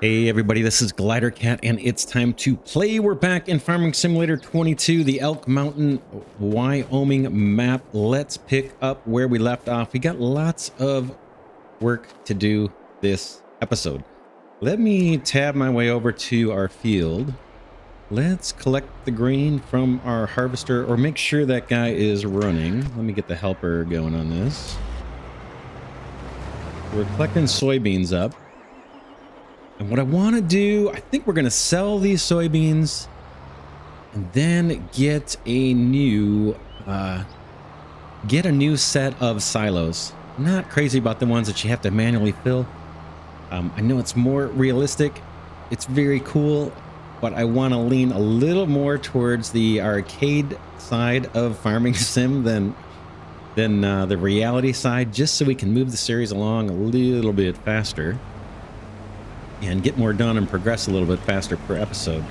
Hey everybody, this is Glidercat and it's time to play. We're back in Farming Simulator 22, the Elk Mountain, Wyoming map. Let's pick up where we left off. We got lots of work to do this episode. Let me tab my way over to our field. Let's collect the grain from our harvester, or make sure that guy is running. Let me get the helper going on this. We're collecting soybeans up. And what I want to do, I think we're going to sell these soybeans and then get a new set of silos. I'm not crazy about the ones that you have to manually fill. I know it's more realistic. It's very cool, but I want to lean a little more towards the arcade side of farming sim than the reality side, just so we can move the series along a little bit faster and get more done and progress a little bit faster per episode.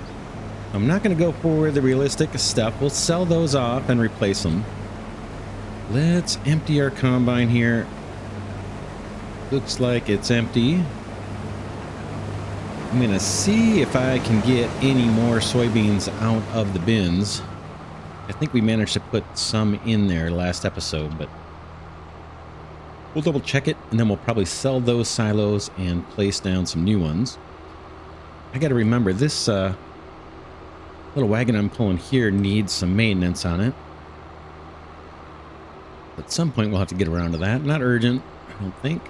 I'm not going to go for the realistic stuff. We'll sell those off and replace them. Let's empty our combine here. Looks like it's empty. I'm going to see if I can get any more soybeans out of the bins. I think we managed to put some in there last episode, but we'll double check it, and then we'll probably sell those silos and place down some new ones. I got to remember, this little wagon I'm pulling here needs some maintenance on it. At some point, we'll have to get around to that. Not urgent, I don't think.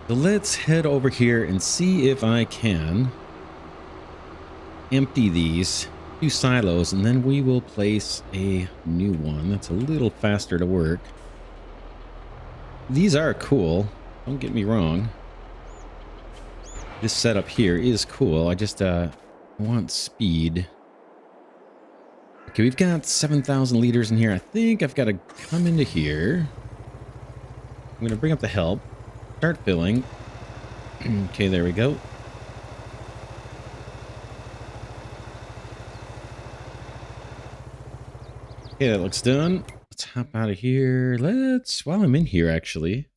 So let's head over here and see if I can empty these two silos, and then we will place a new one that's a little faster to work. These are cool, don't get me wrong. This setup here is cool. I just want speed. Okay, we've got 7,000 liters in here. I think I've got to come into here. I'm going to bring up the help, start filling. Okay, there we go. Okay, that looks done. Let's hop out of here. While I'm in here, actually,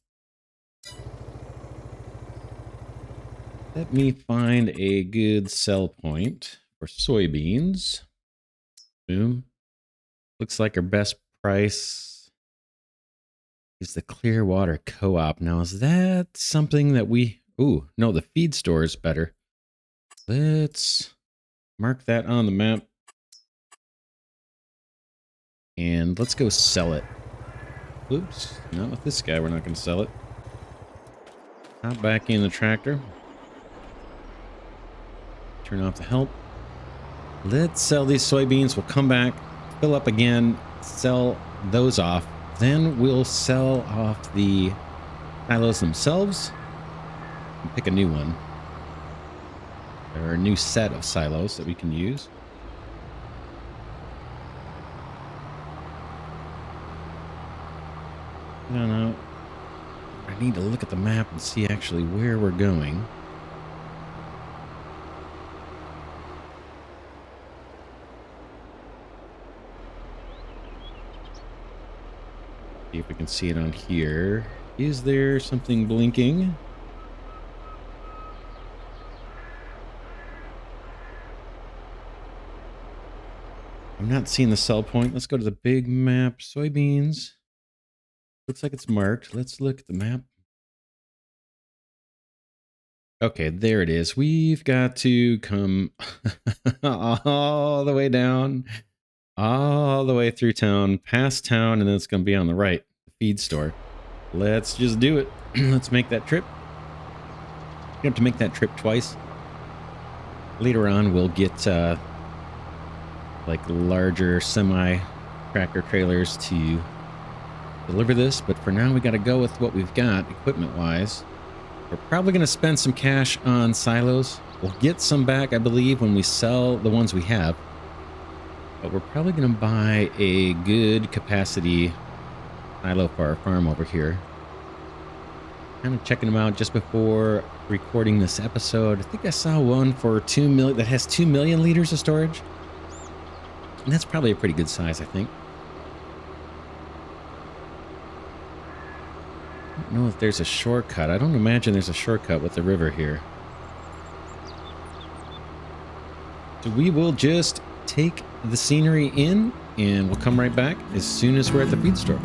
let me find a good sell point for soybeans. Boom. Looks like our best price is the Clearwater Co-op. Now, is that something that we... Ooh, no, the feed store is better. Let's mark that on the map. And let's go sell it. Oops, not with this guy. We're not going to sell it. Hop back in the tractor. Turn off the help. Let's sell these soybeans. We'll come back, fill up again, sell those off. Then we'll sell off the silos themselves and pick a new one. There are a new set of silos that we can use. I don't know. I need to look at the map and see actually where we're going. See if we can see it on here. Is there something blinking? I'm not seeing the sell point. Let's go to the big map. Soybeans. Looks like it's marked. Let's look at the map. Okay, there it is. We've got to come all the way down, all the way through town, past town, and then it's going to be on the right, the feed store. Let's just do it. Let's make that trip. You have to make that trip twice. Later on, we'll get like larger semi-tractor trailers to deliver this, but for now we got to go with what we've got equipment wise. We're probably going to spend some cash on silos. We'll get some back, I believe, when we sell the ones we have, but we're probably going to buy a good capacity silo for our farm over here. Kind of checking them out just before recording this episode. I think I saw one for 2 million that has 2 million liters of storage, and that's probably a pretty good size, I think. don't know if there's a shortcut. I don't imagine there's a shortcut with the river here. So we will just take the scenery in, and we'll come right back as soon as we're at the feed store.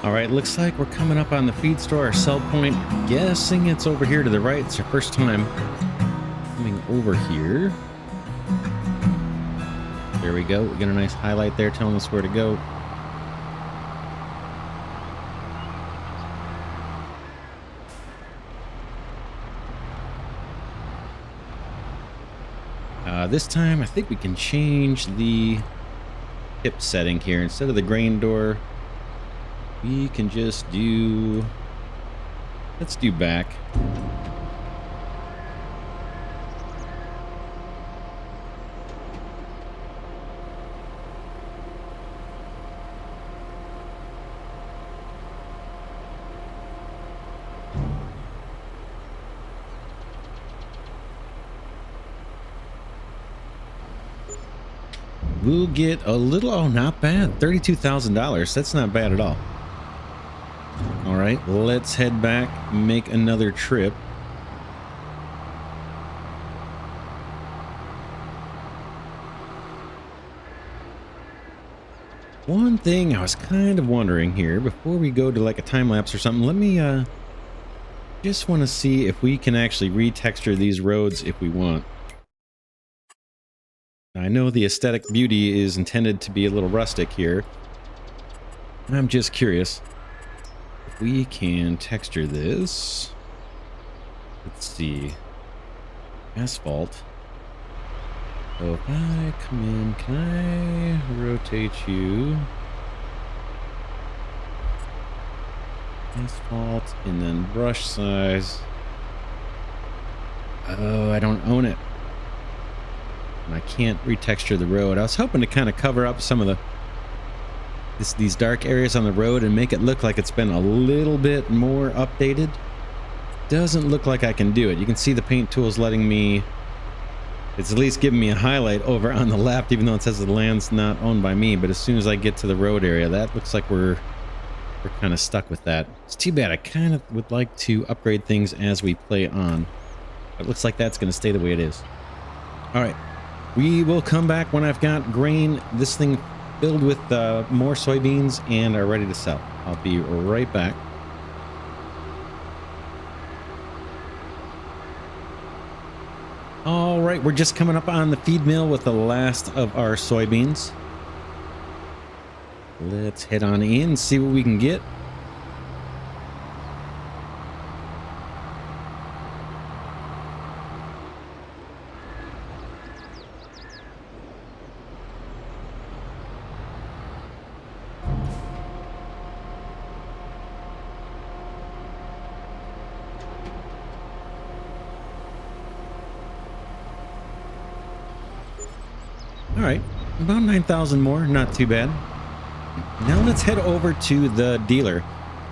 All right, looks like we're coming up on the feed store, our sell point. Guessing it's over here to the right. It's our first time coming over here. There we go. We got a nice highlight there telling us where to go. This time, I think we can change the tip setting here. Instead of the grain door, we can just do, let's do back. We'll get a little, oh, not bad. $32,000. That's not bad at all. All right, let's head back, make another trip. One thing I was kind of wondering here, before we go to like a time lapse or something, let me just want to see if we can actually retexture these roads if we want. I know the aesthetic beauty is intended to be a little rustic here. I'm just curious. We can texture this. Let's see. Asphalt. So if I come in, can I rotate you? Asphalt and then brush size. Oh, I don't own it. And I can't retexture the road. I was hoping to kind of cover up some of the these dark areas on the road and make it look like it's been a little bit more updated. Doesn't look like I can do it. You can see the paint tool's letting me, it's at least giving me a highlight over on the left, even though it says the land's not owned by me. But as soon as I get to the road area, that looks like we're kind of stuck with that. It's too bad. I kind of would like to upgrade things as we play on. It looks like that's going to stay the way it is. All right, we will come back when I've got grain, this thing filled with more soybeans, and are ready to sell. I'll be right back. All right, we're just coming up on the feed mill with the last of our soybeans. Let's head on in, see what we can get. All right, about 9,000 more, not too bad. Now let's head over to the dealer.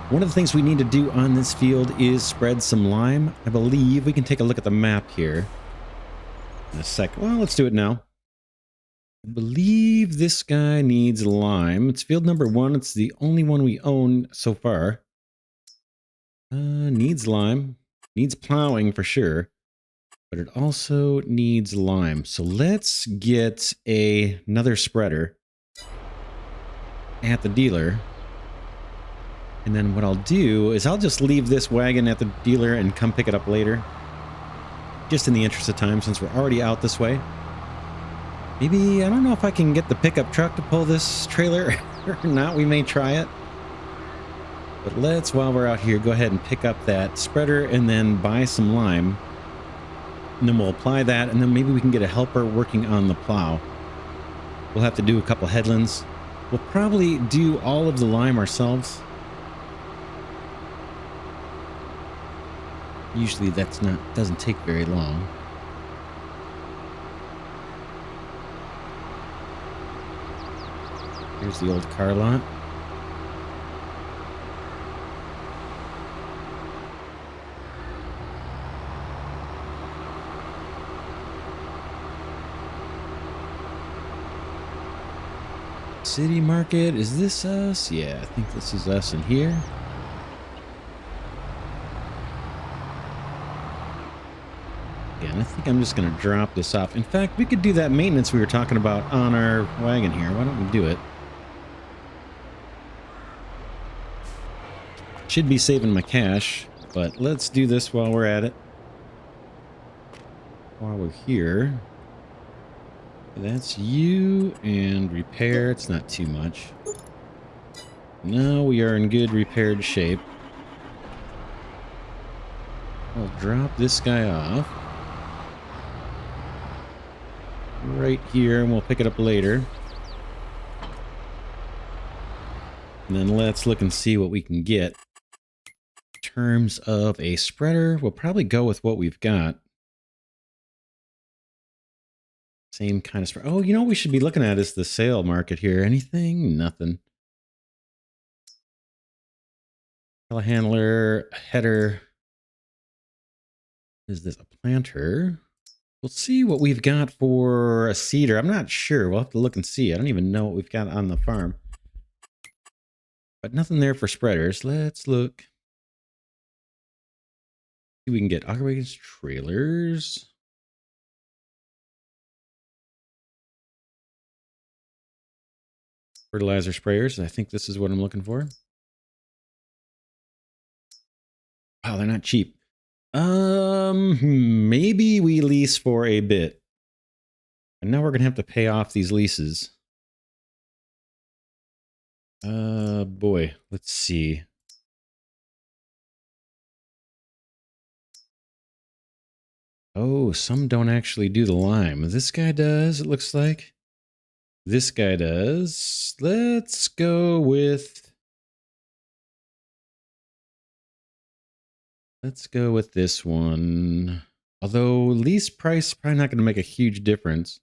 One of the things we need to do on this field is spread some lime. I believe we can take a look at the map here in a sec. Well, let's do it now. I believe this guy needs lime. It's field number 1. It's the only one we own so far. Needs lime. Needs plowing for sure. But it also needs lime. So let's get another spreader at the dealer And then what I'll do is I'll just leave this wagon at the dealer and come pick it up later. Just in the interest of time, since we're already out this way. Maybe, I don't know if I can get the pickup truck to pull this trailer or not. We may try it. But let's, while we're out here, go ahead and pick up that spreader and then buy some lime. And then we'll apply that, and then maybe we can get a helper working on the plow. We'll have to do a couple headlands. We'll probably do all of the lime ourselves. Usually doesn't take very long. Here's the old car lot. City Market, is this us? Yeah, I think this is us in here. Yeah, and I think I'm just going to drop this off. In fact, we could do that maintenance we were talking about on our wagon here. Why don't we do it? Should be saving my cash, but let's do this while we're at it. While we're here. That's you, and repair, it's not too much. No, we are in good repaired shape. I'll drop this guy off. Right here, and we'll pick it up later. And then let's look and see what we can get. In terms of a spreader, we'll probably go with what we've got. Same kind of spread. Oh, you know what we should be looking at is the sale market here. Anything? Nothing. Telehandler, header. Is this a planter? We'll see what we've got for a seeder. I'm not sure. We'll have to look and see. I don't even know what we've got on the farm. But nothing there for spreaders. Let's look. See if we can get auger wagons, trailers. Fertilizer sprayers. I think this is what I'm looking for. Wow, they're not cheap. Maybe we lease for a bit. And now we're going to have to pay off these leases. Boy, let's see. Oh, some don't actually do the lime. This guy does, it looks like. This guy does. Let's go with... Let's go with this one. Although lease price probably not going to make a huge difference.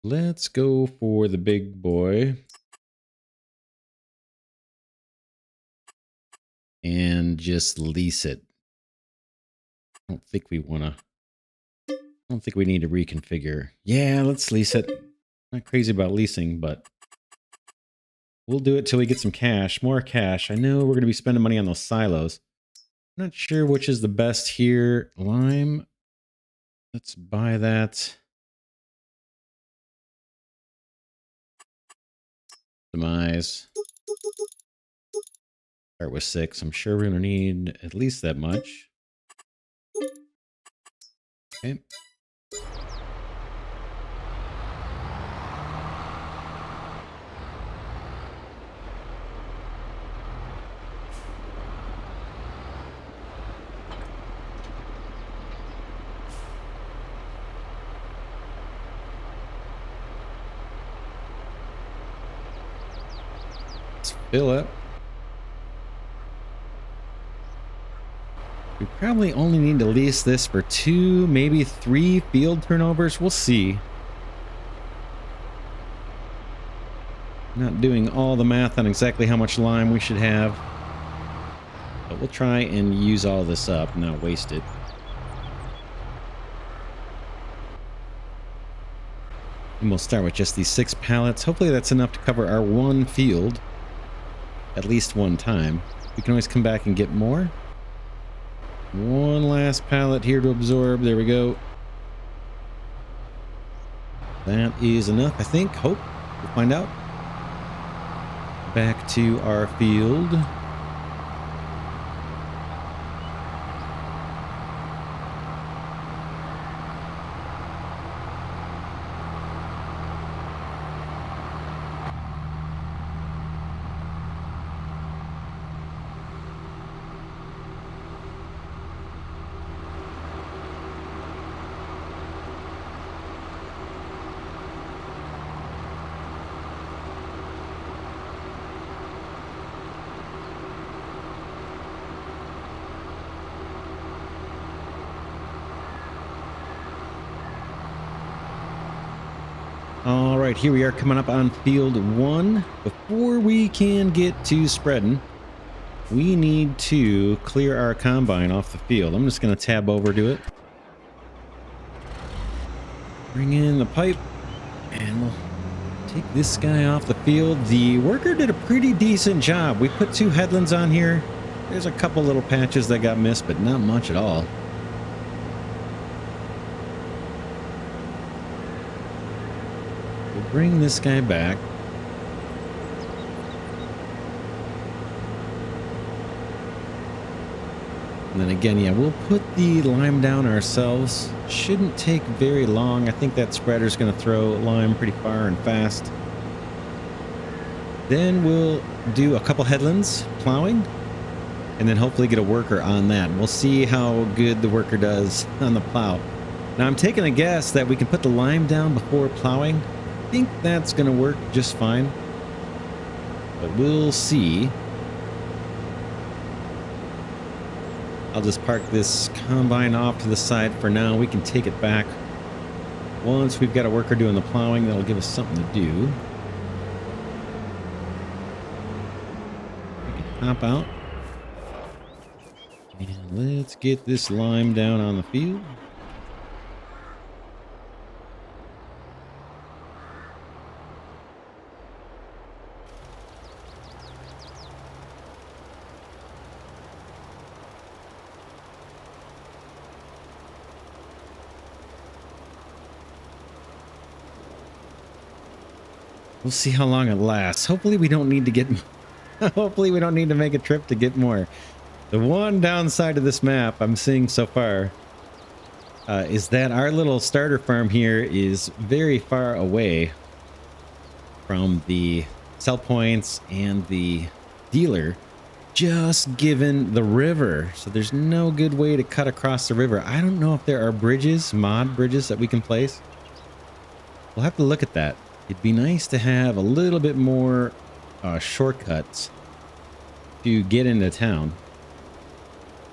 Let's go for the big boy. And just lease it. I don't think we want to... I don't think we need to reconfigure. Yeah, let's lease it. Not crazy about leasing, but... we'll do it till we get some cash. More cash. I know we're going to be spending money on those silos. I'm not sure which is the best here. Lime. Let's buy that. Demise. Start with 6. I'm sure we're going to need at least that much. Okay. Let's fill it. We probably only need to lease this for 2, maybe 3 field turnovers. We'll see. Not doing all the math on exactly how much lime we should have. But we'll try and use all this up and not waste it. And we'll start with just these 6 pallets. Hopefully that's enough to cover our 1 field. At least 1 time. We can always come back and get more. 1 last pallet here to absorb. There we go. That is enough, I think. Hope. We'll find out. back to our field. All right, here we are coming up on field 1. Before we can get to spreading, we need to clear our combine off the field. I'm just going to tab over to it. Bring in the pipe, and we'll take this guy off the field. The worker did a pretty decent job. We put 2 headlands on here. There's a couple little patches that got missed, but not much at all. Bring this guy back. And then again, yeah, we'll put the lime down ourselves. Shouldn't take very long. I think that spreader's going to throw lime pretty far and fast. Then we'll do a couple headlands plowing, and then hopefully get a worker on that. We'll see how good the worker does on the plow. Now I'm taking a guess that we can put the lime down before plowing. I think that's going to work just fine, but we'll see. I'll just park this combine off to the side for now. We can take it back once we've got a worker doing the plowing. That'll give us something to do. We can hop out, and let's get this lime down on the field. We'll see how long it lasts. Hopefully we don't need to get hopefully we don't need to make a trip to get more. The one downside of this map I'm seeing so far is that our little starter farm here is very far away from the sell points and the dealer, just given the river. So there's no good way to cut across the river. I don't know if there are bridges, mod bridges that we can place. We'll have to look at that. It'd be nice to have a little bit more shortcuts to get into town,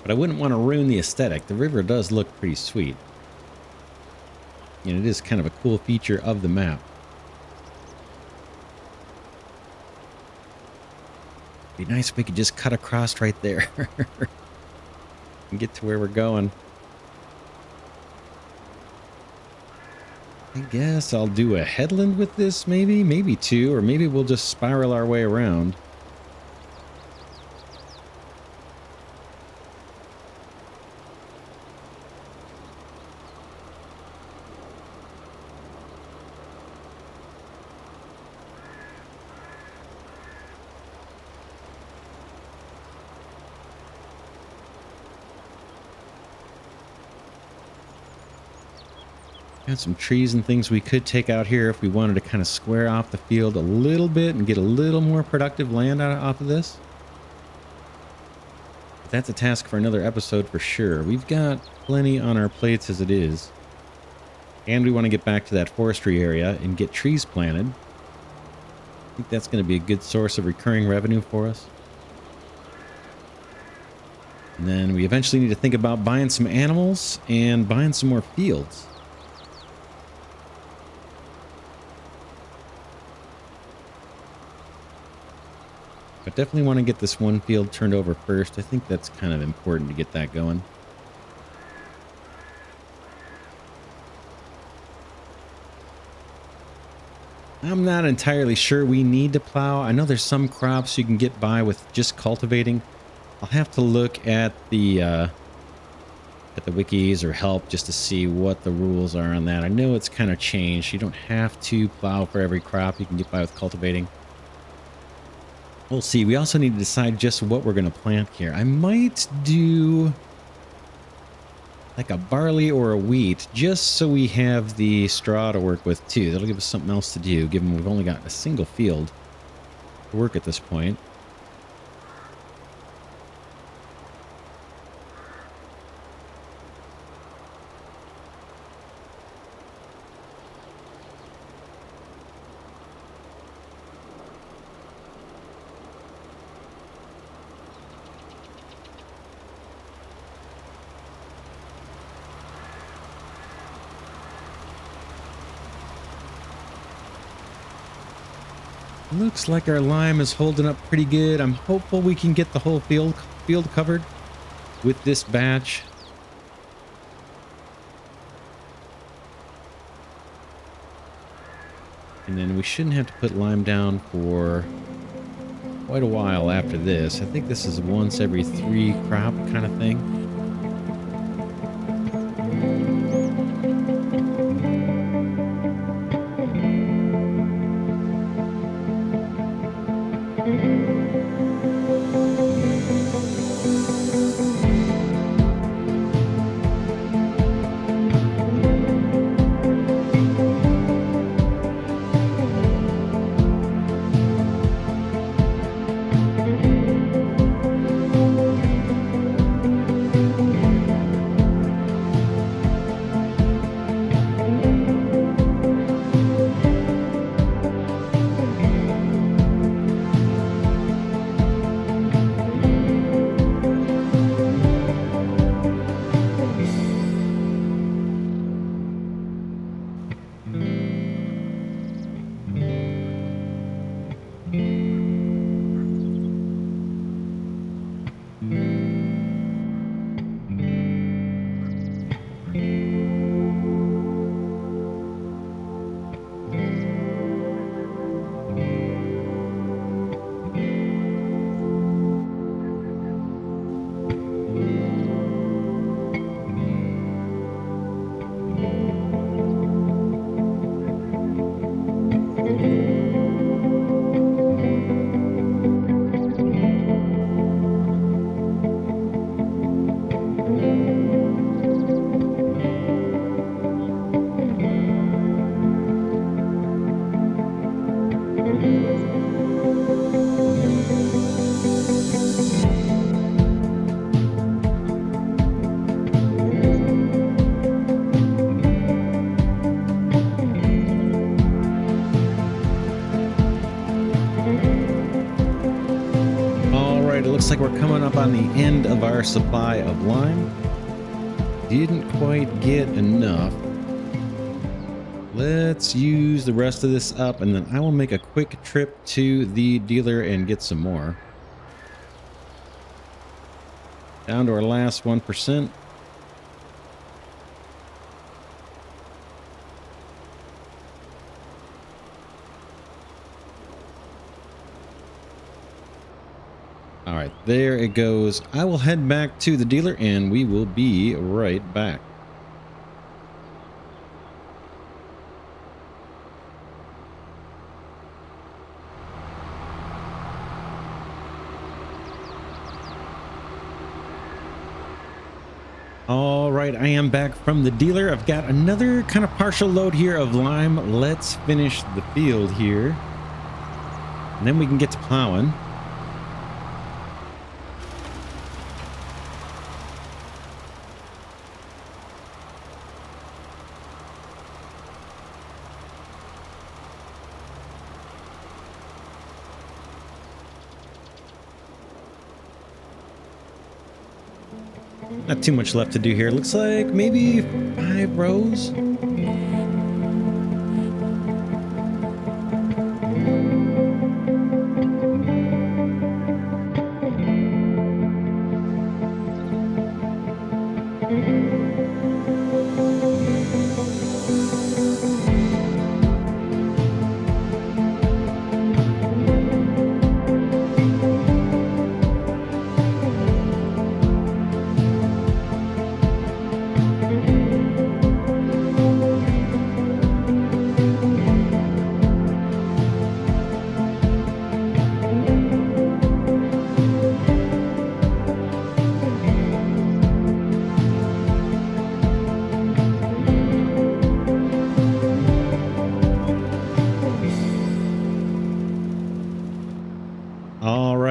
but I wouldn't want to ruin the aesthetic. The river does look pretty sweet, and it is kind of a cool feature of the map. It'd be nice if we could just cut across right there and get to where we're going. I guess I'll do a headland with this, maybe 2, or maybe we'll just spiral our way around. Got some trees and things we could take out here if we wanted to kind of square off the field a little bit and get a little more productive land off of this. But that's a task for another episode for sure. We've got plenty on our plates as it is. And we want to get back to that forestry area and get trees planted. I think that's going to be a good source of recurring revenue for us. And then we eventually need to think about buying some animals and buying some more fields. But definitely want to get this one field turned over first. I think that's kind of important to get that going. I'm not entirely sure we need to plow. I know there's some crops you can get by with just cultivating. I'll have to look at the wikis or help just to see what the rules are on that. I know it's kind of changed. You don't have to plow for every crop. You can get by with cultivating. We'll see. We also need to decide just what we're going to plant here. I might do like a barley or a wheat, just so we have the straw to work with too. That'll give us something else to do, given we've only got a single field to work at this point. Looks like our lime is holding up pretty good. I'm hopeful we can get the whole field covered with this batch. And then we shouldn't have to put lime down for quite a while after this. I think this is once every 3 crop kind of thing. Looks like we're coming up on the end of our supply of lime. Didn't quite get enough. Let's use the rest of this up, and then I will make a quick trip to the dealer and get some more. Down to our last 1%. All right, there it goes. I will head back to the dealer and we will be right back. All right, I am back from the dealer. I've got another kind of partial load here of lime. Let's finish the field here, and then we can get to plowing. Not too much left to do here. Looks like maybe 5 rows.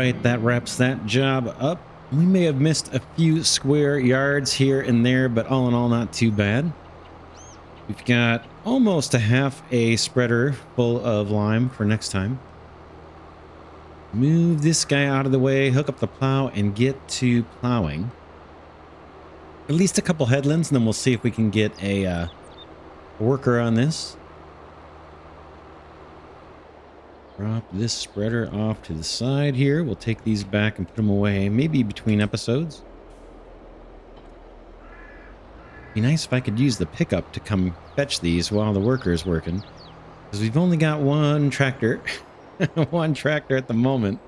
right, that wraps that job up. We may have missed a few square yards here and there, but all in all, not too bad. We've got almost a half a spreader full of lime for next time. Move this guy out of the way, hook up the plow, and get to plowing. At least a couple headlands, and then we'll see if we can get a worker on this. Drop this spreader off to the side here. We'll take these back and put them away, maybe between episodes. Be nice if I could use the pickup to come fetch these while the worker is working, because we've only got one tractor. One tractor at the moment.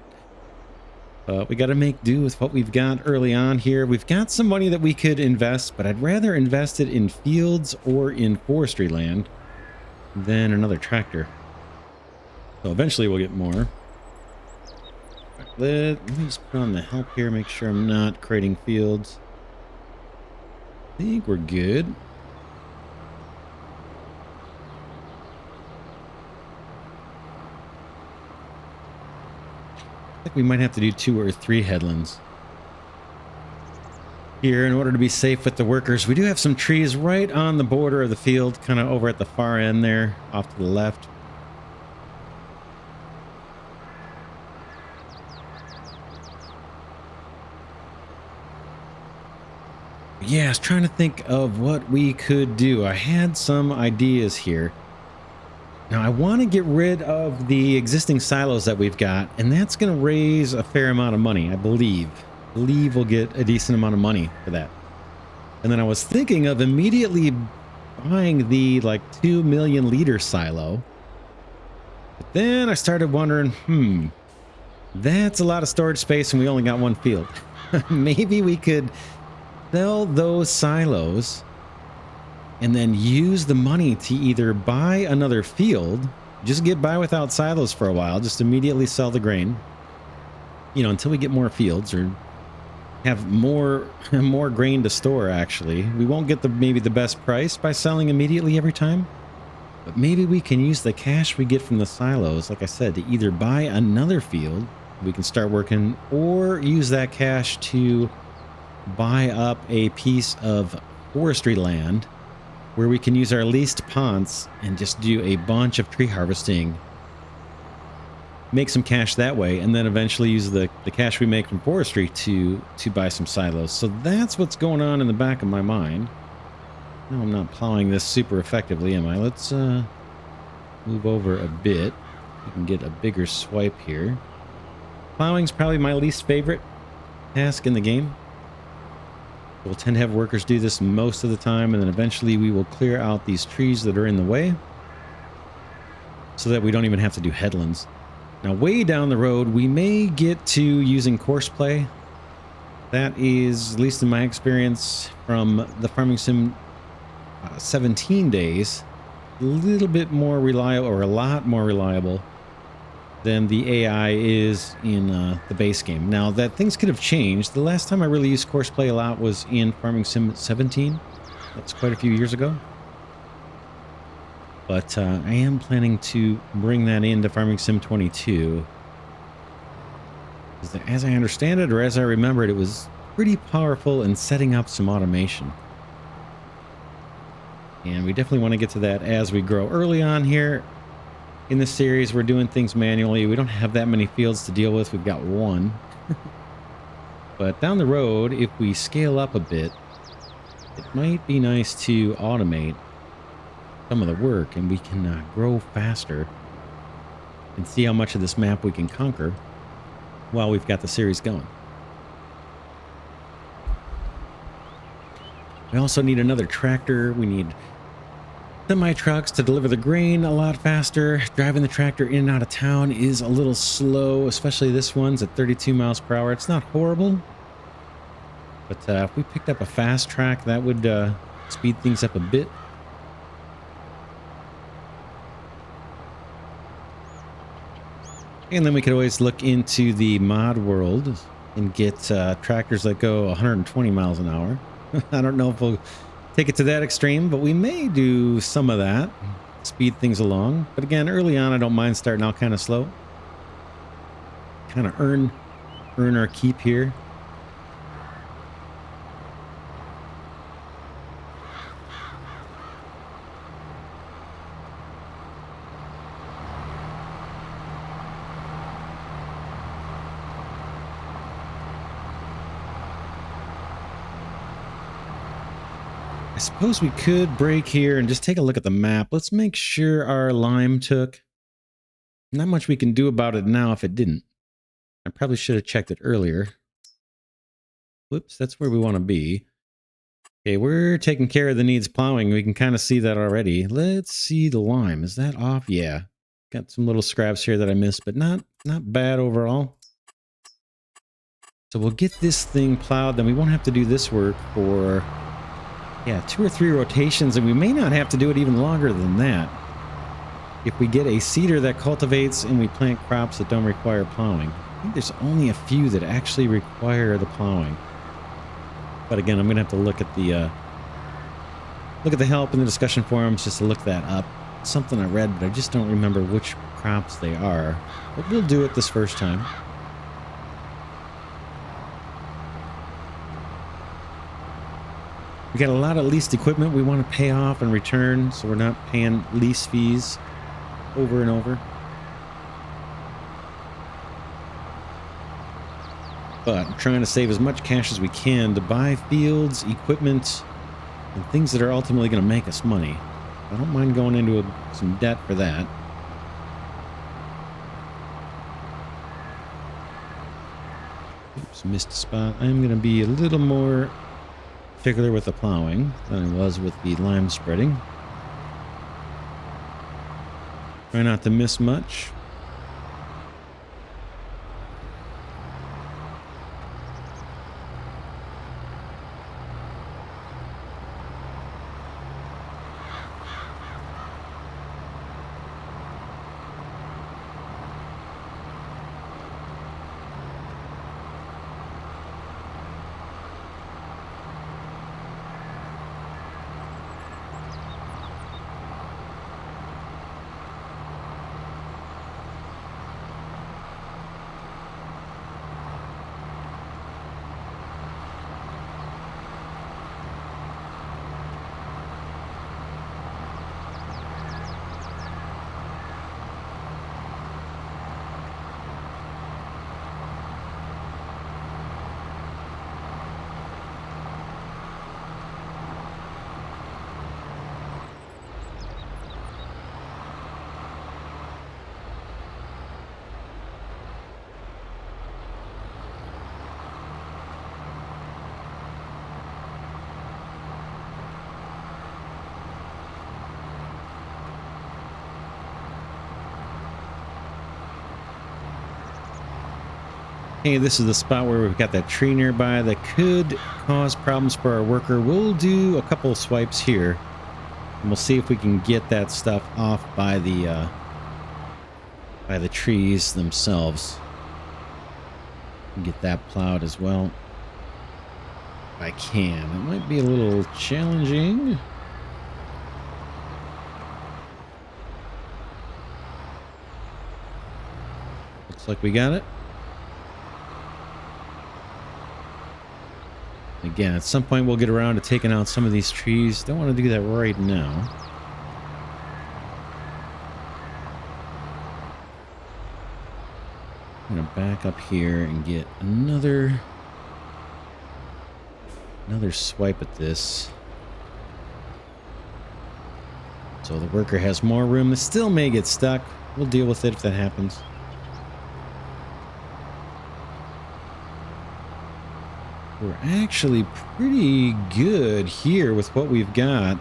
We got to make do with what we've got early on here. We've got some money that we could invest, but I'd rather invest it in fields or in forestry land than another tractor. So eventually we'll get more. Let me just put on the help here, make sure I'm not creating fields. I think we're good. I think we might have to do 2 or 3 headlands here in order to be safe with the workers. We do have some trees right on the border of the field, kind of over at the far end there, off to the left. Yeah, I was trying to think of what we could do. I had some ideas here. Now, I want to get rid of the existing silos that we've got, and that's going to raise a fair amount of money, I believe. I believe we'll get a decent amount of money for that. And then I was thinking of immediately buying the, like, 2 million liter silo. But then I started wondering, that's a lot of storage space, and we only got one field. Maybe we could sell those silos and then use the money to either buy another field, just get by without silos for a while, just immediately sell the grain, you know, until we get more fields or have more grain to store. Actually, we won't get maybe the best price by selling immediately every time, but maybe we can use the cash we get from the silos, like I said, to either buy another field we can start working, or use that cash to buy up a piece of forestry land where we can use our leased ponds and just do a bunch of tree harvesting, make some cash that way, and then eventually use the cash we make from forestry to buy some silos. So that's what's going on in the back of my mind. No, I'm not plowing this super effectively, am I? Let's move over a bit. We can get a bigger swipe here. Plowing's probably my least favorite task in the game. We'll tend to have workers do this most of the time, and then eventually we will clear out these trees that are in the way so that we don't even have to do headlands. Now, way down the road, we may get to using course play. That is, at least in my experience from the Farming Sim 17 days, a little bit more reliable, or a lot more reliable than the AI is in the base game. Now, that things could have changed. The last time I really used course play a lot was in Farming Sim 17. That's quite a few years ago. But I am planning to bring that into Farming Sim 22. As I understand it, or as I remember it, it was pretty powerful in setting up some automation. And we definitely want to get to that as we grow. Early on here in this series, we're doing things manually. We don't have that many fields to deal with. We've got one. But down the road, if we scale up a bit, it might be nice to automate some of the work, and we can grow faster and see how much of this map we can conquer while we've got the series going. We also need another tractor. We need semi-trucks to deliver the grain a lot faster. Driving the tractor in and out of town is a little slow, especially this one's at 32 miles per hour. It's not horrible, but if we picked up a fast track, that would speed things up a bit. And then we could always look into the mod world and get tractors that go 120 miles an hour. I don't know if we'll take it to that extreme, but we may do some of that, speed things along. But again, early on, I don't mind starting out kind of slow. Kind of earn earn our keep here. I suppose we could break here and just take a look at the map. Let's make sure our lime took. Not much we can do about it now if it didn't. I probably should have checked it earlier. Whoops, that's where we want to be. Okay, we're taking care of the needs plowing. We can kind of see that already. Let's see the lime. Is that off? Yeah. Got some little scraps here that I missed, but not bad overall. So we'll get this thing plowed, then we won't have to do this work for, yeah, 2 or 3 rotations, and we may not have to do it even longer than that. If we get a seeder that cultivates and we plant crops that don't require plowing. I think there's only a few that actually require the plowing. But again, I'm going to have to look at the help in the discussion forums just to look that up. It's something I read, but I just don't remember which crops they are. But we'll do it this first time. We got a lot of leased equipment we want to pay off and return, so we're not paying lease fees over and over. But I'm trying to save as much cash as we can to buy fields, equipment, and things that are ultimately going to make us money. I don't mind going into some debt for that. Oops, missed a spot. I'm going to be a little more particular with the plowing than I was with the lime spreading. Try not to miss much. Hey, this is the spot where we've got that tree nearby that could cause problems for our worker. We'll do a couple swipes here, and we'll see if we can get that stuff off by the trees themselves. Get that plowed as well. If I can. It might be a little challenging. Looks like we got it. Again, at some point we'll get around to taking out some of these trees. Don't want to do that right now. I'm going to back up here and get another swipe at this. So the worker has more room. It still may get stuck. We'll deal with it if that happens. We're actually pretty good here with what we've got.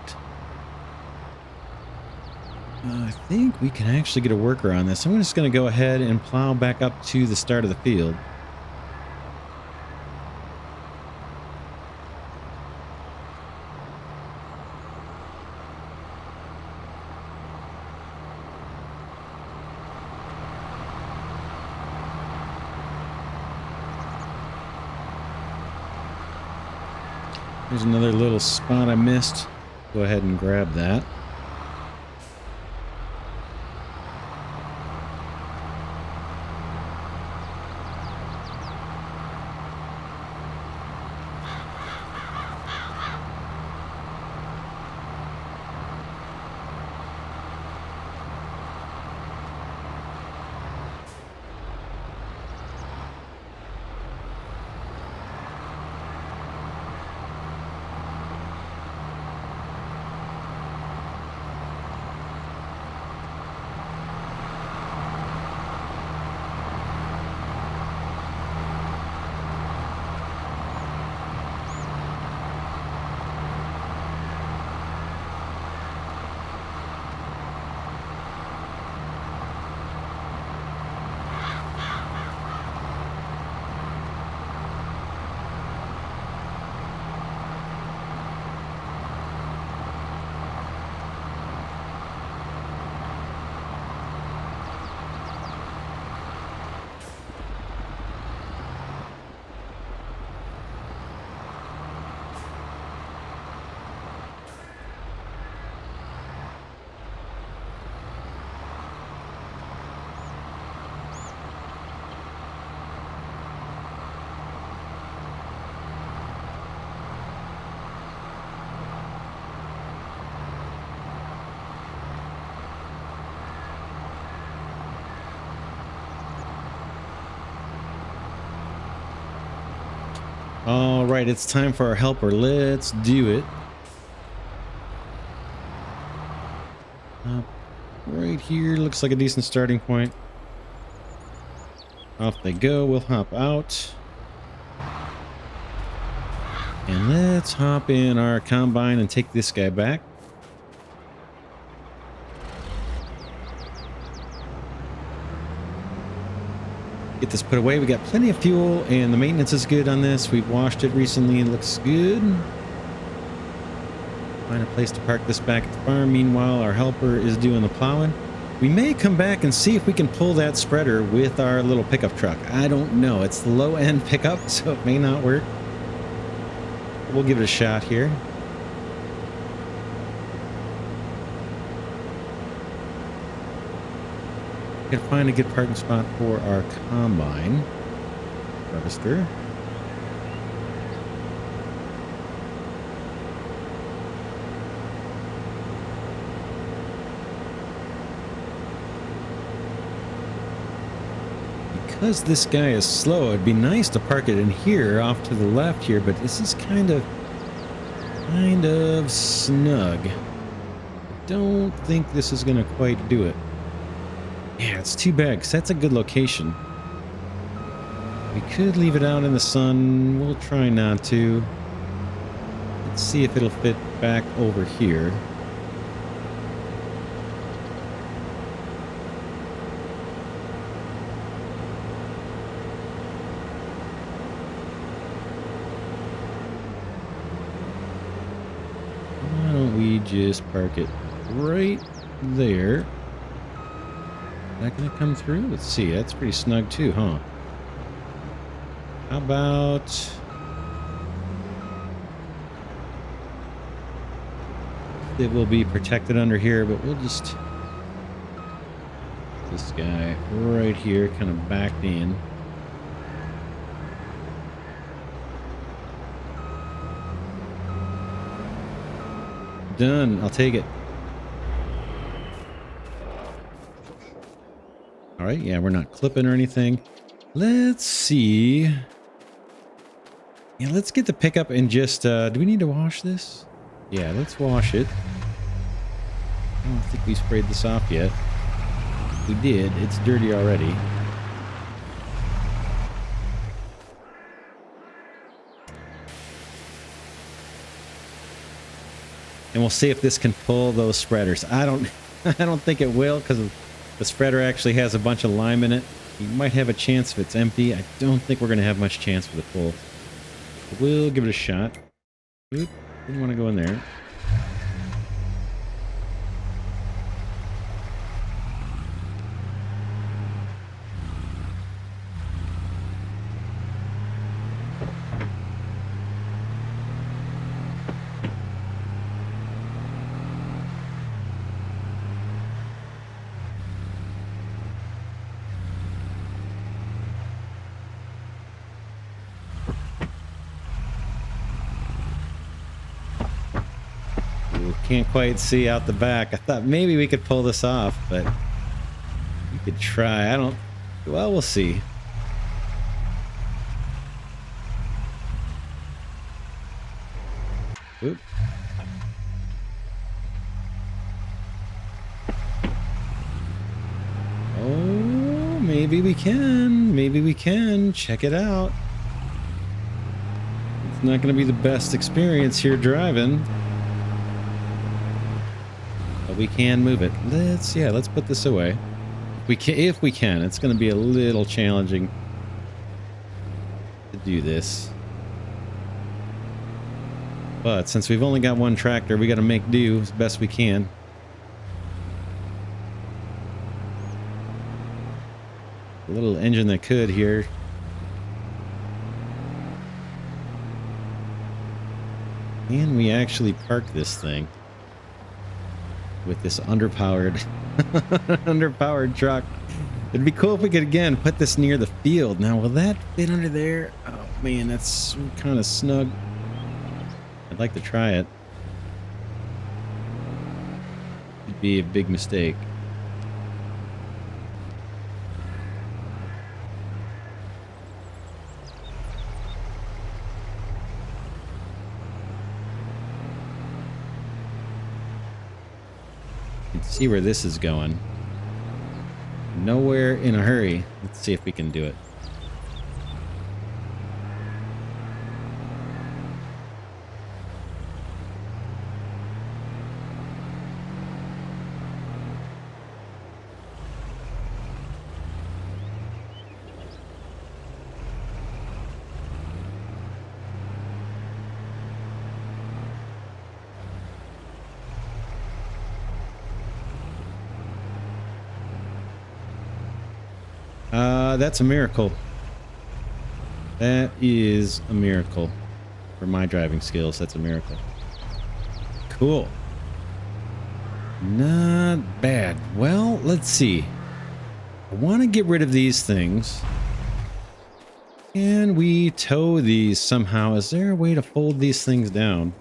I think we can actually get a worker on this. I'm just going to go ahead and plow back up to the start of the field. There's another little spot I missed. Go ahead and grab that. All right, it's time for our helper. Let's do it. Right here looks like a decent starting point. Off they go. We'll hop out. And let's hop in our combine and take this guy back. Get this put away. We got plenty of fuel and the maintenance is good on this. We've washed it recently and it looks good. Find a place to park this back at the farm. Meanwhile, our helper is doing the plowing. We may come back and see if we can pull that spreader with our little pickup truck. I don't know. It's the low end pickup, so it may not work. We'll give it a shot here. Gotta find a good parking spot for our combine harvester. Because this guy is slow, it'd be nice to park it in here off to the left here, but this is kind of snug. I don't think this is gonna quite do it. Yeah, it's too bad because that's a good location. We could leave it out in the sun. We'll try not to. Let's see if it'll fit back over here. Why don't we just park it right there? Is that gonna come through? Let's see. That's pretty snug too, huh? How about... it will be protected under here, but we'll just... this guy right here, kind of backed in. Done. I'll take it. All right. Yeah, we're not clipping or anything. Let's see. Yeah, let's get the pickup and just... do we need to wash this? Yeah, let's wash it. I don't think we sprayed this off yet. We did. It's dirty already. And we'll see if this can pull those spreaders. I don't think it will because the spreader actually has a bunch of lime in it. You might have a chance if it's empty. I don't think we're going to have much chance with the pull. But we'll give it a shot. Oop, didn't want to go in there. Can't quite see out the back. I thought maybe we could pull this off, but we could try. I don't... well, we'll see. Oop. Oh, maybe we can. Maybe we can. Check it out. It's not going to be the best experience here driving. We can move it. Let's put this away. If we can. It's going to be a little challenging to do this. But since we've only got one tractor, we got to make do as best we can. A little engine that could here. Can we actually park this thing with this underpowered truck? It'd be cool if we could again put this near the field. Now will that fit under there? Oh man, that's kind of snug. I'd like to try it. It'd be a big mistake. You can see where this is going. Nowhere in a hurry. Let's see if we can do it. That's a miracle. That is a miracle. For my driving skills, that's a miracle. Cool. Not bad. Well, let's see. I want to get rid of these things. Can we tow these somehow? Is there a way to fold these things down?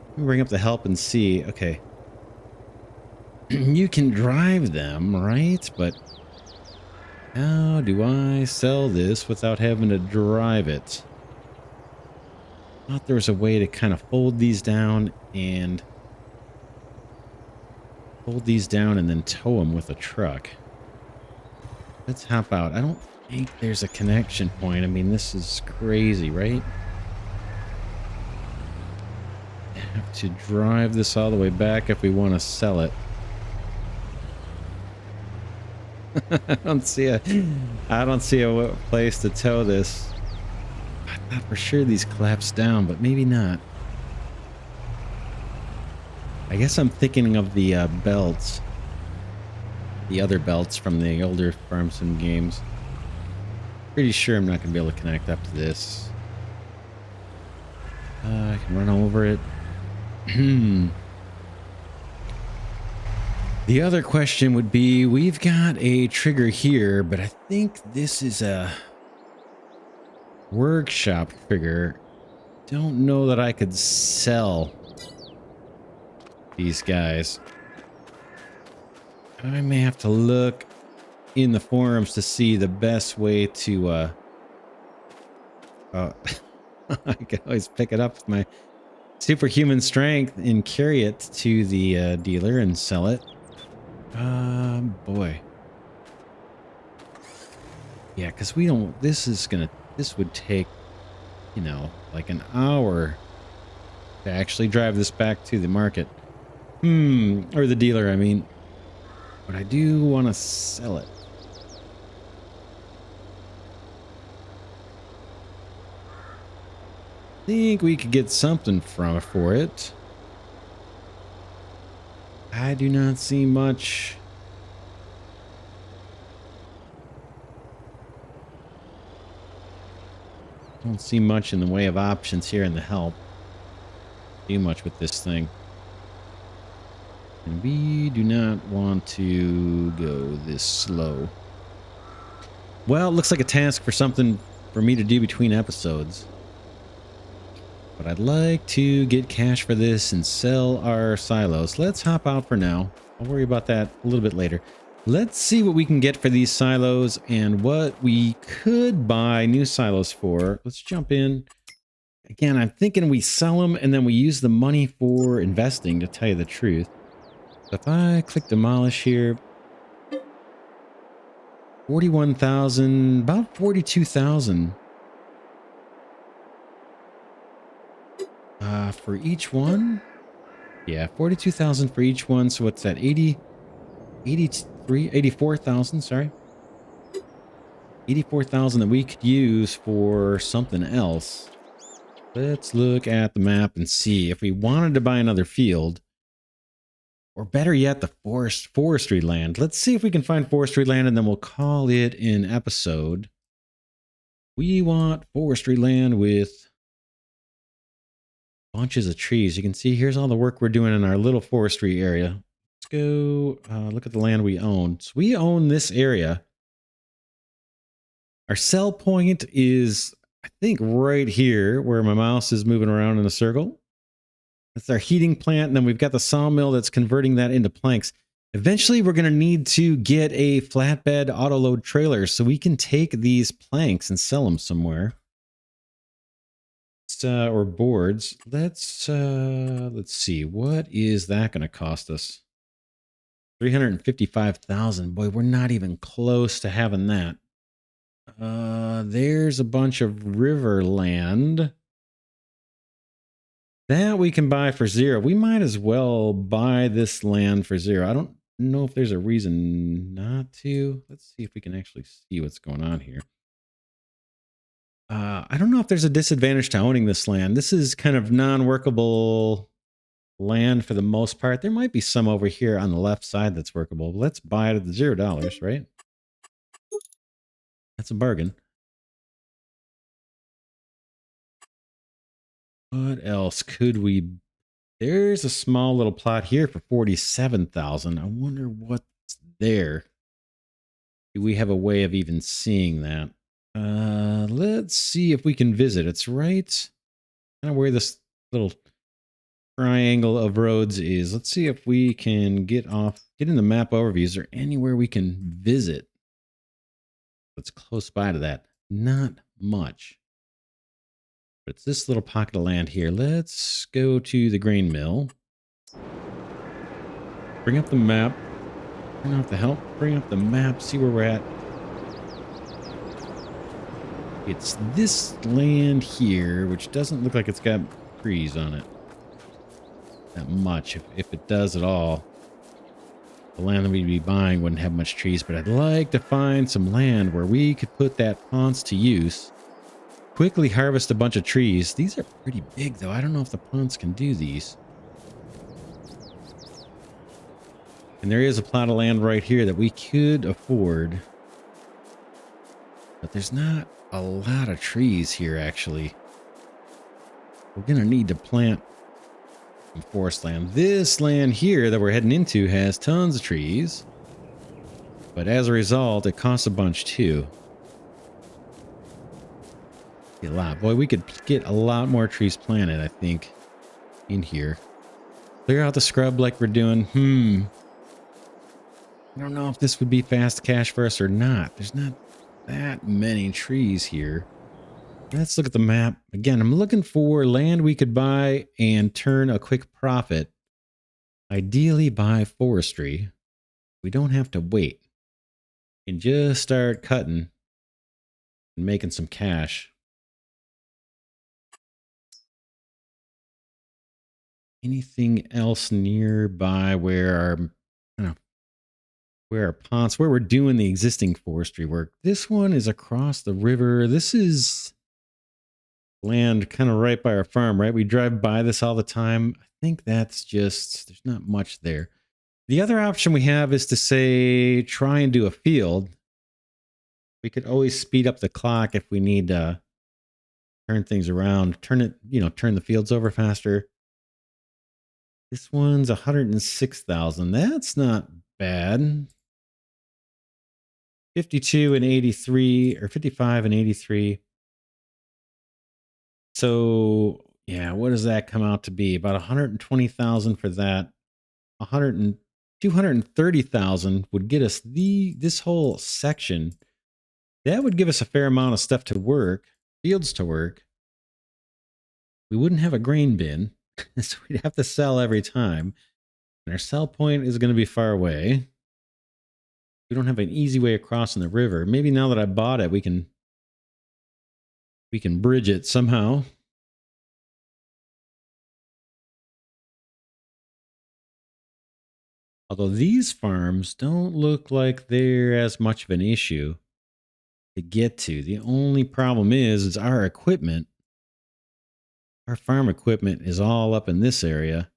Let me bring up the help and see. Okay. You can drive them, right? But how do I sell this without having to drive it? I thought there was a way to kind of fold these down and then tow them with a truck. Let's hop out. I don't think there's a connection point. I mean, this is crazy, right? I have to drive this all the way back if we want to sell it. I don't see a place to tow this. I thought for sure these collapsed down, but maybe not. I guess I'm thinking of the belts. The other belts from the older Farm Sim games. Pretty sure I'm not going to be able to connect up to this. I can run over it. The other question would be, we've got a trigger here, but I think this is a workshop trigger. Don't know that I could sell these guys. I may have to look in the forums to see the best way to I can always pick it up with my superhuman strength and carry it to the dealer and sell it. Boy. Yeah, because we don't, this would take, you know, like an hour to actually drive this back to the market. Or the dealer, I mean. But I do want to sell it. Think we could get something for it. I do not see much. Don't see much in the way of options here in the help. Do much with this thing. And we do not want to go this slow. Well, it looks like a task for something for me to do between episodes. But I'd like to get cash for this and sell our silos. Let's hop out for now. I'll worry about that a little bit later. Let's see what we can get for these silos and what we could buy new silos for. Let's jump in. Again, I'm thinking we sell them and then we use the money for investing, to tell you the truth. So if I click demolish here, 41,000, about 42,000. For each one? Yeah, 42,000 for each one. So what's that? 84,000, sorry. 84,000 that we could use for something else. Let's look at the map and see if we wanted to buy another field. Or better yet, the forestry land. Let's see if we can find forestry land and then we'll call it an episode. We want forestry land with bunches of trees. You can see here's all the work we're doing in our little forestry area. Let's go look at the land we own. So we own this area. Our sell point is, I think, right here where my mouse is moving around in a circle. That's our heating plant. And then we've got the sawmill that's converting that into planks. Eventually, we're going to need to get a flatbed auto-load trailer so we can take these planks and sell them somewhere. Or boards. Let's see. What is that going to cost us? 355,000. Boy, we're not even close to having that. There's a bunch of river land that we can buy for 0. We might as well buy this land for 0. I don't know if there's a reason not to. Let's see if we can actually see what's going on here. I don't know if there's a disadvantage to owning this land. This is kind of non-workable land for the most part. There might be some over here on the left side that's workable. Let's buy it at the $0, right? That's a bargain. What else could we... There's a small little plot here for 47,000. I wonder what's there. Do we have a way of even seeing that? Let's see if we can visit. It's right kind of where this little triangle of roads is. Let's see if we can get in the map overview. Is there anywhere we can visit that's close by to that? Not much. But it's this little pocket of land here. Let's go to the grain mill. Bring up the map. Turn off the help. Bring up the map. See where we're at. It's this land here, which doesn't look like it's got trees on it. That much, if it does at all. The land that we'd be buying wouldn't have much trees, but I'd like to find some land where we could put that ponce to use. Quickly harvest a bunch of trees. These are pretty big, though. I don't know if the ponce can do these. And there is a plot of land right here that we could afford. But there's not a lot of trees here, actually. We're going to need to plant some forest land. This land here that we're heading into has tons of trees. But as a result, it costs a bunch, too. A lot. Boy, we could get a lot more trees planted, I think, in here. Clear out the scrub like we're doing. I don't know if this would be fast cash for us or not. There's not that many trees here. Let's look at the map. Again, I'm looking for land we could buy and turn a quick profit. Ideally buy forestry. We don't have to wait. We can just start cutting and making some cash. Anything else nearby where our ponds, where we're doing the existing forestry work? This one is across the river. This is land kind of right by our farm, right? We drive by this all the time. I think that's just, there's not much there. The other option we have is to say, try and do a field. We could always speed up the clock if we need to turn things around, turn the fields over faster. This one's 106,000. That's not bad. 52 and 83, or 55 and 83. So, yeah, what does that come out to be? About 120,000 for that. 230,000 would get us this whole section. That would give us a fair amount of stuff to work, fields to work. We wouldn't have a grain bin, so we'd have to sell every time. And our sell point is going to be far away. We don't have an easy way across in the river. Maybe now that I bought it, we can bridge it somehow. Although these farms don't look like they're as much of an issue to get to. The only problem is our equipment. Our farm equipment is all up in this area.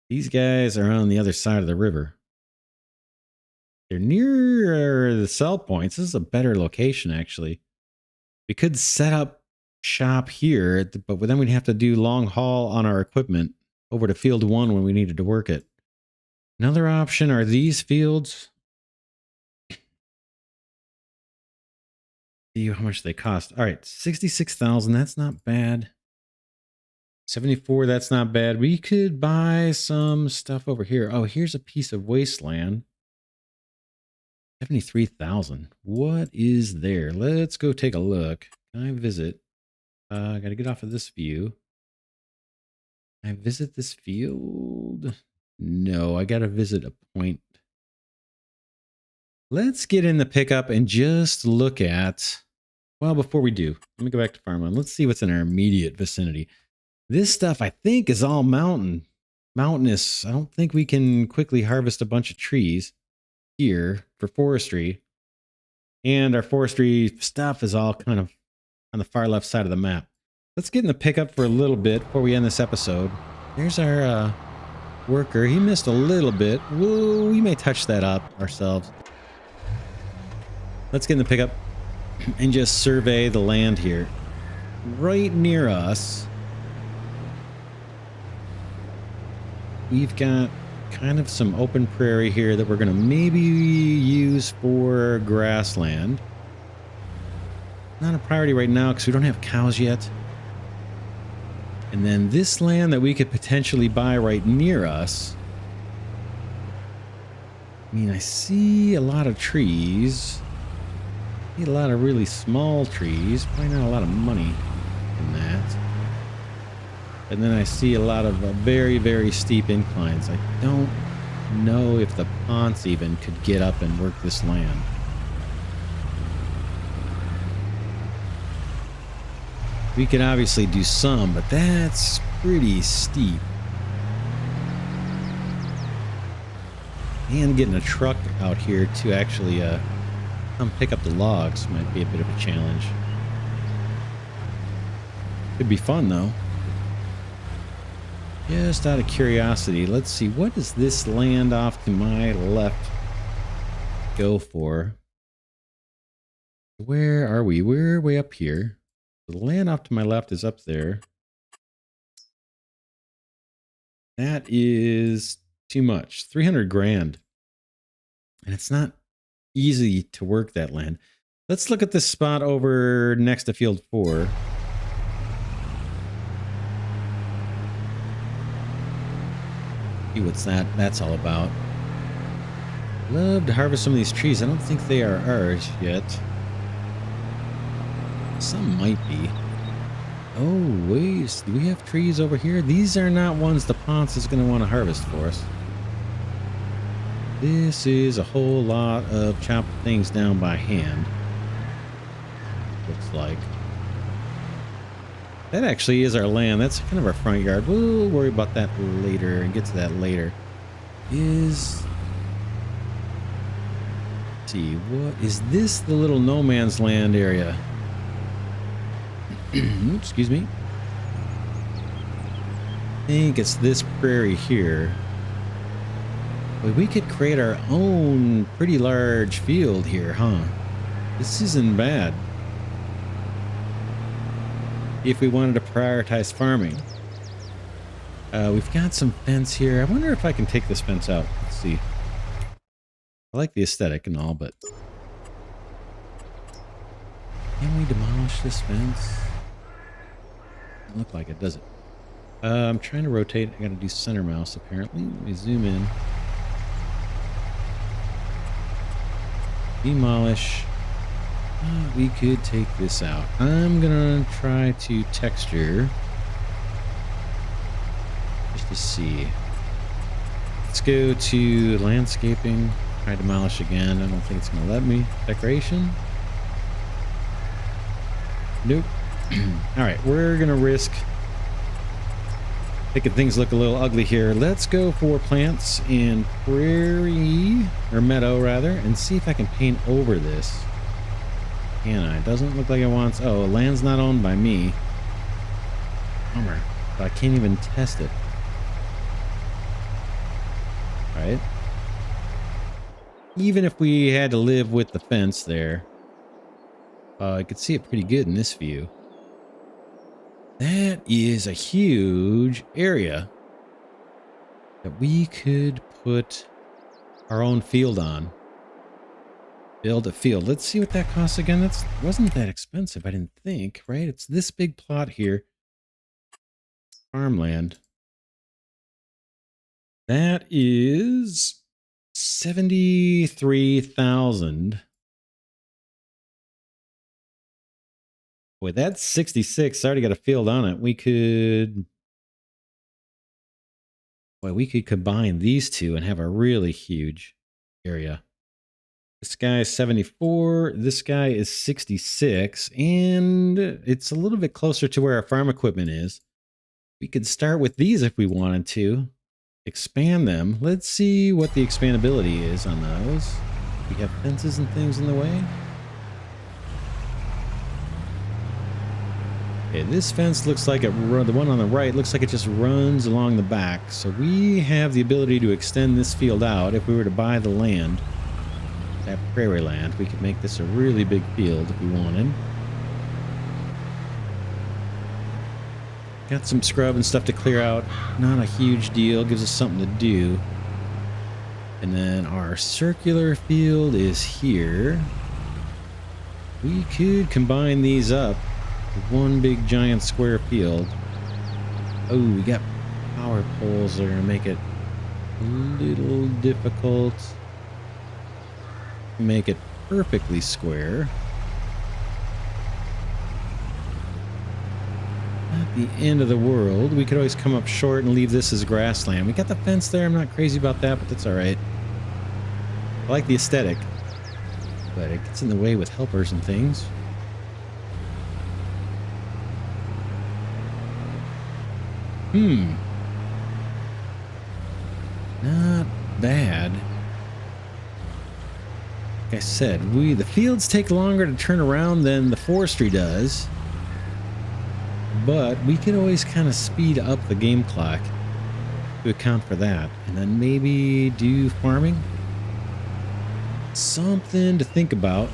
These guys are on the other side of the river. They're near the sell points. This is a better location, actually. We could set up shop here, but then we'd have to do long haul on our equipment over to field 1 when we needed to work it. Another option are these fields. See how much they cost. All right, 66,000. That's not bad. 74. That's not bad. We could buy some stuff over here. Oh, here's a piece of wasteland. 73,000. What is there? Let's go take a look. Can I visit? I got to get off of this view. Can I visit this field? No, I got to visit a point Let's get in the pickup and just look at, well, before we do, let me go back to farmland. Let's see what's in our immediate vicinity. This stuff, I think, is all mountainous. I don't think we can quickly harvest a bunch of trees here for forestry. And our forestry stuff is all kind of on the far left side of the map. Let's get in the pickup for a little bit before we end this episode. There's our worker. He missed a little bit. Whoa, we may touch that up ourselves. Let's get in the pickup and just survey the land here. Right near us, we've got kind of some open prairie here that we're going to maybe use for grassland. Not a priority right now because we don't have cows yet. And then this land that we could potentially buy right near us. I mean, I see a lot of trees. I see a lot of really small trees. Probably not a lot of money in that. And then I see a lot of very, very steep inclines. I don't know if the Ponce even could get up and work this land. We could obviously do some, but that's pretty steep. And getting a truck out here to actually come pick up the logs might be a bit of a challenge. Could be fun though. Just out of curiosity, let's see, what does this land off to my left go for? Where are we? We're way up here. The land off to my left is up there. That is too much. 300 grand. And it's not easy to work that land. Let's look at this spot over next to field 4. See what's that's all about. Love to harvest some of these trees. I don't think they are ours yet. Some might be. Oh, wait. Do we have trees over here? These are not ones the Ponce is going to want to harvest for us. This is a whole lot of chopping things down by hand. Looks like. That actually is our land. That's kind of our front yard. We'll worry about that later and get to that later. Let's see, what is this? The little no man's land area. Excuse me. I think it's this prairie here. But we could create our own pretty large field here, huh? This isn't bad. If we wanted to prioritize farming. We've got some fence here. I wonder if I can take this fence out. Let's see. I like the aesthetic and all, but can we demolish this fence? Doesn't look like it, does it? I'm trying to rotate. I gotta do center mouse apparently. Let me zoom in. Demolish. We could take this out. I'm gonna try to texture just to see. Let's go to landscaping. Try demolish again. I don't think it's gonna let me. Decoration. Nope. All right, we're gonna risk making things look a little ugly here. Let's go for plants in prairie or meadow rather, and see if I can paint over this. Can I? Doesn't look like it wants. Oh, land's not owned by me. Bummer. But I can't even test it. Right? Even if we had to live with the fence there, I could see it pretty good in this view. That is a huge area that we could put our own field on. Build a field. Let's see what that costs again. That wasn't that expensive, I didn't think, right? It's this big plot here. Farmland. That is 73,000. Boy, that's 66. I already got a field on it. We could combine these two and have a really huge area. This guy is 74. This guy is 66. And it's a little bit closer to where our farm equipment is. We could start with these if we wanted to. Expand them. Let's see what the expandability is on those. We have fences and things in the way. Okay, this fence looks like the one on the right looks like it just runs along the back. So we have the ability to extend this field out. If we were to buy the land, that prairie land, we could make this a really big field if we wanted. Got some scrub and stuff to clear out. Not a huge deal. Gives us something to do. And then our circular field is here. We could combine these up with one big giant square field. Oh, we got power poles that are going to make it a little difficult. Make it perfectly square. Not the end of the world. We could always come up short and leave this as grassland. We got the fence there. I'm not crazy about that, but that's all right. I like the aesthetic, but it gets in the way with helpers and things. Not bad. Like I said, the fields take longer to turn around than the forestry does. But we could always kind of speed up the game clock to account for that. And then maybe do farming. Something to think about.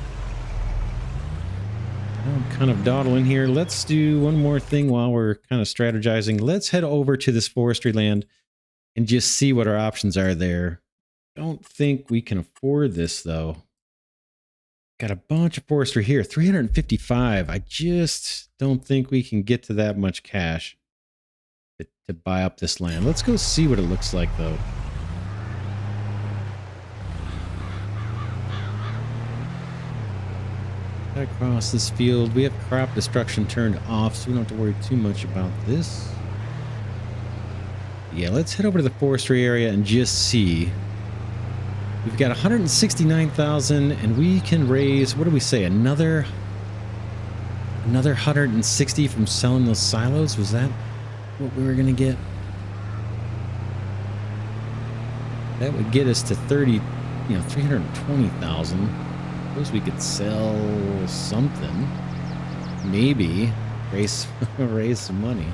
I'm kind of dawdling here. Let's do one more thing while we're kind of strategizing. Let's head over to this forestry land and just see what our options are there. Don't think we can afford this though. Got a bunch of forestry here, 355. I just don't think we can get to that much cash to buy up this land. Let's go see what it looks like though. Across this field, we have crop destruction turned off, so we don't have to worry too much about this. Yeah, let's head over to the forestry area and just see. We've got 169,000, and we can raise, what do we say, another 160 from selling those silos? Was that what we were going to get? That would get us to 320,000. Suppose we could sell something. Maybe raise some money.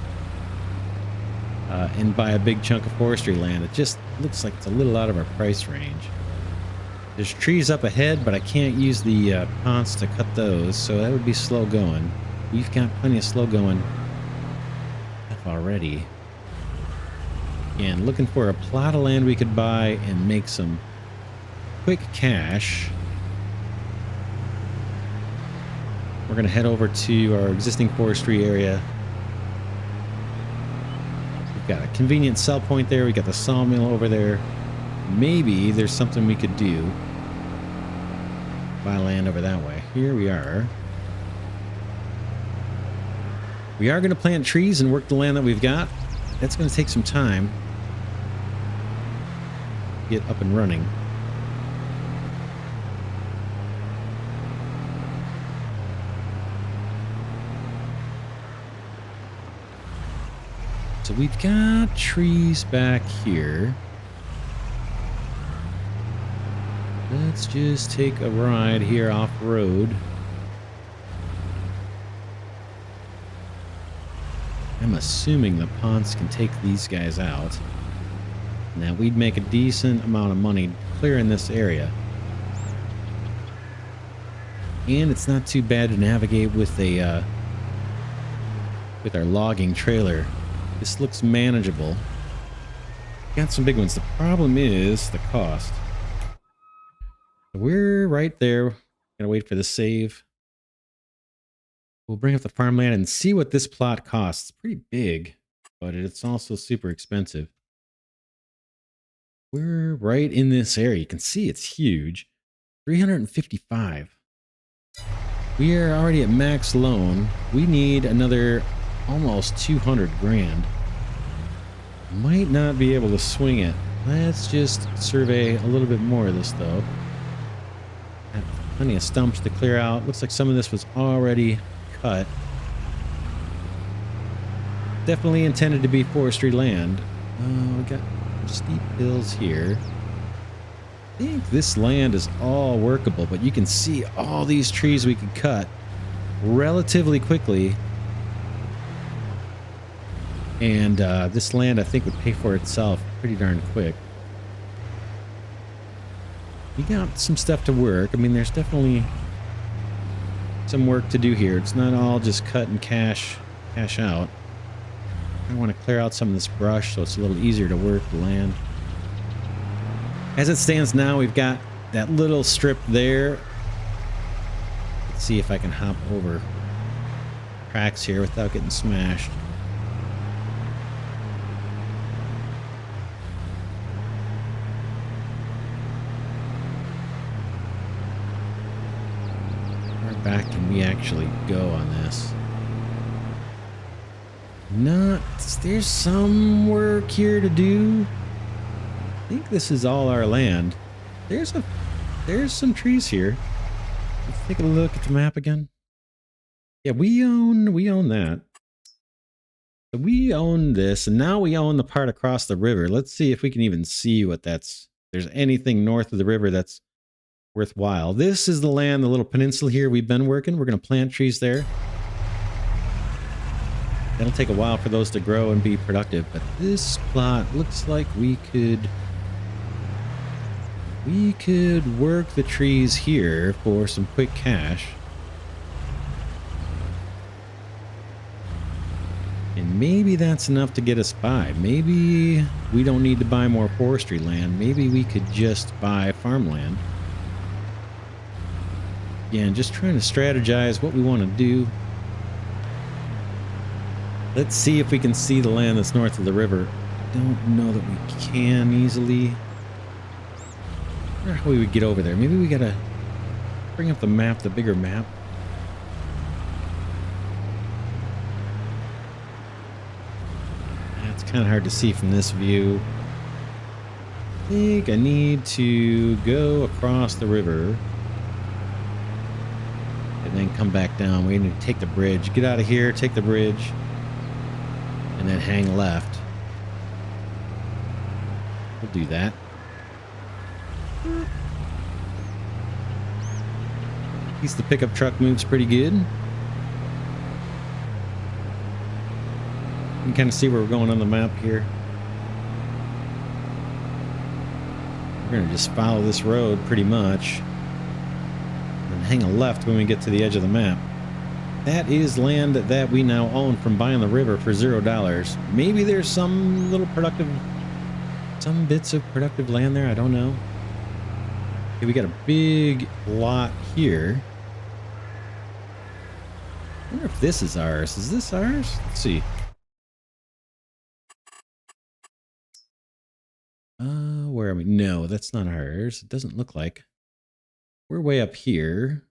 And buy a big chunk of forestry land. It just looks like it's a little out of our price range. There's trees up ahead, but I can't use the ponds to cut those, so that would be slow going. We've got plenty of slow going stuff already. And looking for a plot of land we could buy and make some quick cash. We're going to head over to our existing forestry area. We've got a convenient sell point there. We got the sawmill over there. Maybe there's something we could do. Buy land over that way. Here we are. We are going to plant trees and work the land that we've got. That's going to take some time. Get up and running. So we've got trees back here. Let's just take a ride here off-road. I'm assuming the ponds can take these guys out. Now we'd make a decent amount of money clearing this area. And it's not too bad to navigate with a with our logging trailer. This looks manageable. Got some big ones. The problem is the cost. We're right there. Gotta wait for the save. We'll bring up the farmland and see what this plot costs. It's pretty big, but it's also super expensive. We're right in this area. You can see it's huge. 355. We are already at max loan. We need another almost 200 grand. Might not be able to swing it. Let's just survey a little bit more of this though. Plenty of stumps to clear out. Looks like some of this was already cut. Definitely intended to be forestry land. We got steep hills here. I think this land is all workable, but you can see all these trees we could cut relatively quickly. And this land, I think, would pay for itself pretty darn quick. We got some stuff to work. I mean, there's definitely some work to do here. It's not all just cut and cash out. I want to clear out some of this brush so it's a little easier to work the land. As it stands now, we've got that little strip there. Let's see if I can hop over cracks here without getting smashed. How far back can we actually go on this? There's some work here to do. I think this is all our land. There's some trees here. Let's take a look at the map again. Yeah, we own that. So we own this, and now we own the part across the river. Let's see if we can even see what there's anything north of the river that's worthwhile. This is the land, the little peninsula here we've been working. We're going to plant trees there. It'll take a while for those to grow and be productive, but this plot looks like we could work the trees here for some quick cash. And maybe that's enough to get us by. Maybe we don't need to buy more forestry land. Maybe we could just buy farmland. Again, just trying to strategize what we want to do. Let's see if we can see the land that's north of the river. I don't know that we can easily. I wonder how we would get over there. Maybe we gotta bring up the map, the bigger map. It's kind of hard to see from this view. I think I need to go across the river and then come back down. We need to take the bridge. Get out of here, take the bridge, and then hang left. We'll do that. At least the pickup truck moves pretty good. You can kind of see where we're going on the map here. We're going to just follow this road pretty much. And hang a left when we get to the edge of the map. That is land that we now own from buying the river for $0. Maybe there's some bits of productive land there. I don't know. Okay, we got a big lot here. I wonder if this is ours. Is this ours? Let's see. Where are we? No, that's not ours. It doesn't look like. We're way up here.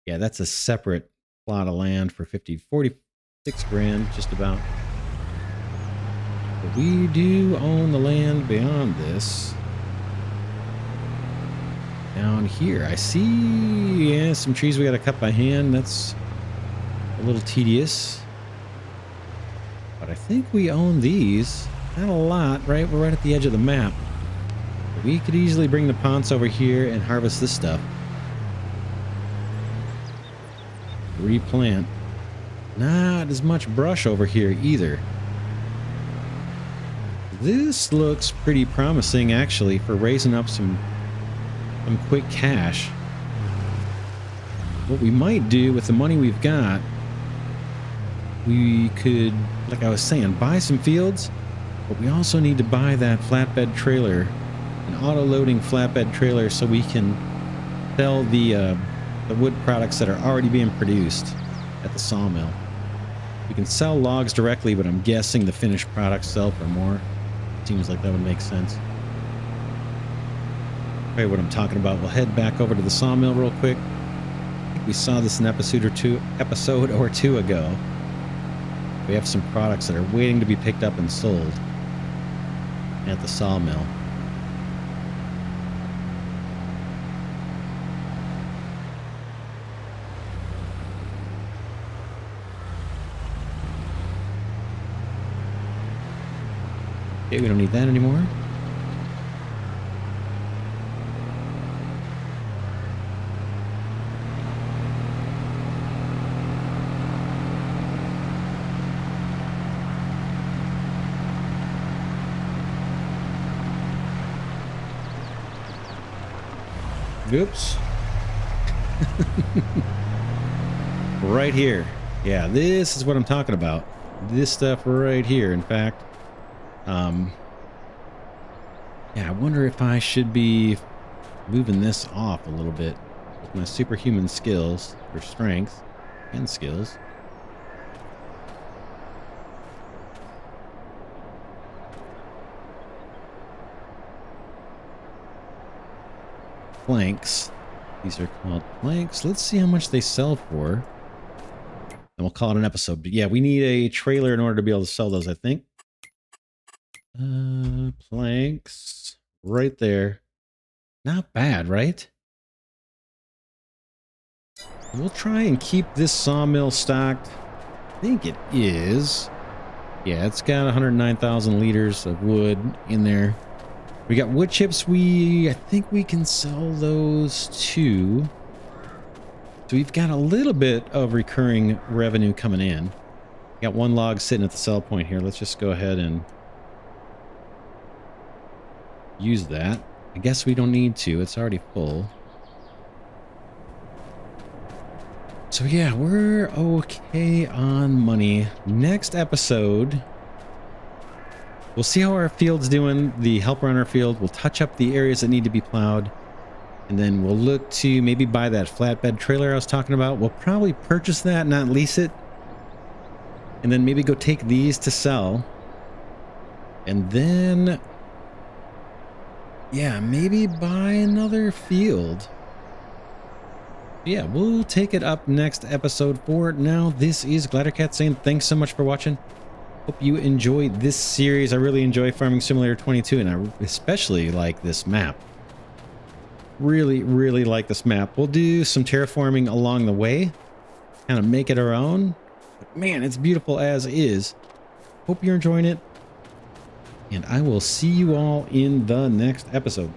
Yeah, that's a separate plot of land for 46 grand, just about. But we do own the land beyond this. Down here, I see some trees we got to cut by hand. That's a little tedious. But I think we own these. Not a lot, right? We're right at the edge of the map. But we could easily bring the ponds over here and harvest this stuff. Replant. Not as much brush over here either. This looks pretty promising actually for raising up some quick cash. What we might do with the money we've got, we could, like I was saying, buy some fields, but we also need to buy that flatbed trailer, an auto-loading flatbed trailer, so we can sell the wood products that are already being produced at the sawmill. We can sell logs directly, but I'm guessing the finished products sell for more. Seems like that would make sense. Okay, what I'm talking about. We'll head back over to the sawmill real quick. I think we saw this an episode or two ago. We have some products that are waiting to be picked up and sold at the sawmill. Okay, we don't need that anymore. Oops. Right here. Yeah, this is what I'm talking about. This stuff right here. In fact, yeah, I wonder if I should be moving this off a little bit with my superhuman skills for strength and skills. Planks. These are called planks. Let's see how much they sell for. And we'll call it an episode. But yeah, we need a trailer in order to be able to sell those, I think. Planks. Right there. Not bad, right? We'll try and keep this sawmill stocked. I think it is. Yeah, it's got 109,000 liters of wood in there. We got wood chips. I think we can sell those too. So we've got a little bit of recurring revenue coming in. Got one log sitting at the sell point here. Let's just go ahead and use that. I guess we don't need to. It's already full. So yeah, we're okay on money. Next episode, we'll see how our field's doing. The helper on our field. We'll touch up the areas that need to be plowed. And then we'll look to maybe buy that flatbed trailer I was talking about. We'll probably purchase that, not lease it. And then maybe go take these to sell. And then, yeah, maybe buy another field. Yeah, we'll take it up next episode. For now, this is Glidercat saying thanks so much for watching. Hope you enjoyed this series. I really enjoy Farming Simulator 22, and I especially like this map. Really, really like this map. We'll do some terraforming along the way, kind of make it our own. But man, it's beautiful as is. Hope you're enjoying it, and I will see you all in the next episode.